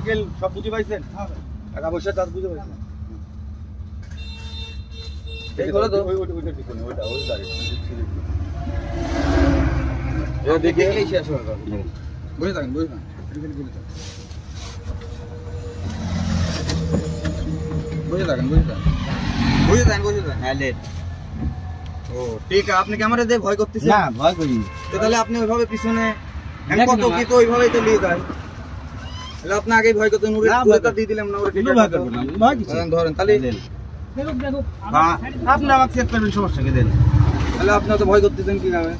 Uncle সব বুঝে পাইছেন? টাকা পয়সা তার বুঝে পাইছেন? এই করে তো ওইটা পিছনে ওইটা ওই গাড়ি এ দেখে এই শেষ হয়ে গেল। বসে থাকেন বসে থাকেন হ্যাঁ লেট। ও ঠিক আছে, আপনি ক্যামেরা দিয়ে ভয় করতেছেন? না ভয় করি। তো তাহলে আপনি ওইভাবে পিছনে কত কি তো ওইভাবেই তো নিয়ে যায়। তাহলে আপনি আগেই ভয় করতেন, উড়ে দিয়ে দিলাম না ওরে কোনো ভয় করবেন না, ভয় কিছু ধরেন তাহলে আপনি আমাকে চেক করবেন, সমস্যা কি দেন। তাহলে আপনি তো ভয় করতেছেন কি নামে?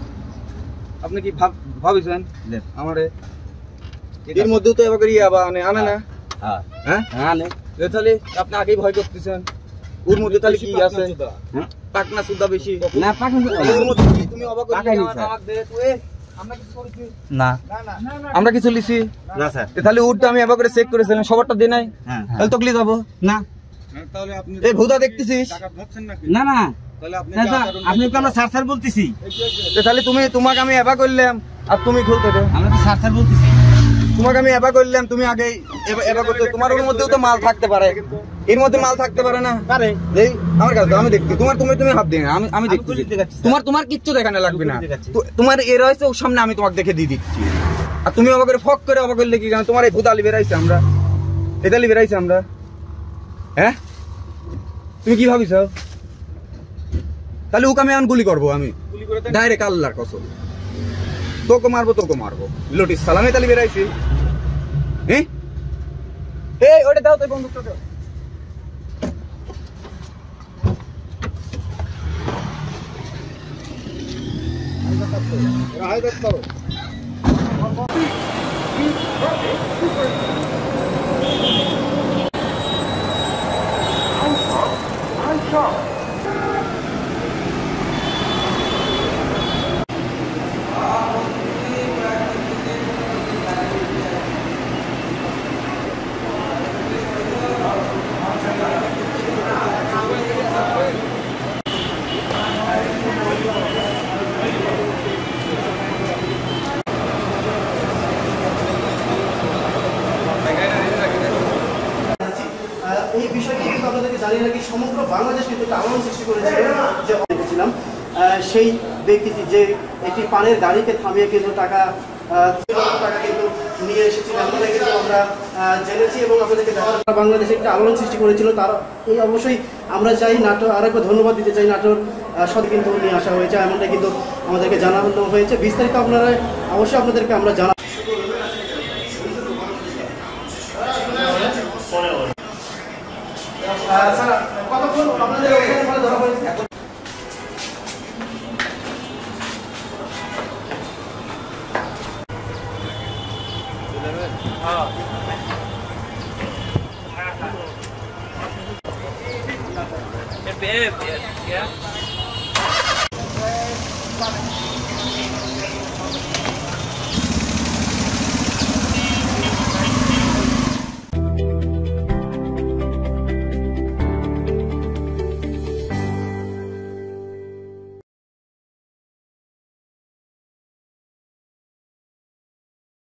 আপনি কি ভাবিছেন আমারে এর মধ্যেও তো এবার ইয়ে আবার আনে না? হ্যাঁ আনে। তাহলে আপনি আগেই ভয় করতেছেন, ওর মধ্যে তাহলে কি আছে? পাকনা সুদা বেশি না, পাকনা ওর মধ্যে কি তুমি অবাক করে আমাকে দে তুই? আমরা কিছু করেছি না, আমরা কিছু লিছি না স্যার। তাহলে উডটা আমি এবার করে চেক করেছিলাম, সবারটা দে নাই। হ্যাঁ তাহলে তকলি যাবো না। তাহলে আপনি এই ভূতা দেখতেছিস? না না, তাহলে আপনি আপনি তো আমরা স্যার স্যার বলতেছি। তাহলে তোমাকে আমি এবার করলাম আর তুমি খুলতে দে। আমরা তো স্যার স্যার বলতেছি। তোমাকে আমি এবার করলাম, তুমি আগে এবার করতে। তোমার ওর মধ্যেও তো মাল থাকতে পারে, এর মধ্যে মাল থাকতে পারে না? পারে। এই আমার কাছে আমি দেখছি, তুমি হাত দিই না, আমি দেখছি। তোমার কিচ্ছু দেখানো লাগবে না, তোমার এর হয়েছে ওর সামনে আমি তোমাকে দেখে দিয়ে দিচ্ছি। আর তুমি অবাক করে ফক করে অবাক করলে কি? তোমার এই ভূতালি বেরাইছে আমরা, এতালি বেরাইছে আমরা। হ্যাঁ তুমি কি ভাবিস? তাহলে ওকে আমি এখন গুলি করবো, আমি ডাইরেক্ট আল্লাহর কসম। তোকে মারবো লোটিস সালামে তালি বেরাইছি। হ্যাঁ এই ওটা দাও তো, বন্দুকটা দাও। এই বিষয়টি কিন্তু আপনাদেরকে জানিয়ে রাখি, সমগ্র বাংলাদেশ কিন্তু একটা আলোড়ন সৃষ্টি করেছিল। যে দেখেছিলাম সেই ব্যক্তিটি যে একটি পানের গাড়িকে থামিয়ে কিন্তু টাকা কিন্তু নিয়ে এসেছিল, এমনটা কিন্তু আমরা জেনেছি এবং আপনাদেরকে বাংলাদেশে একটা আলোড়ন সৃষ্টি করেছিল। তার এই অবশ্যই আমরা চাই নাটোর, আরেকবার ধন্যবাদ দিতে চাই নাটোর সাথে কিন্তু নিয়ে আসা হয়েছে, এমনটা কিন্তু আমাদেরকে জানানো হয়েছে। বিস্তারিত আপনারা অবশ্যই আপনাদেরকে আমরা জানাবো। কতক্ষণ আপনাদের ধরা পড়েছে? Yeah.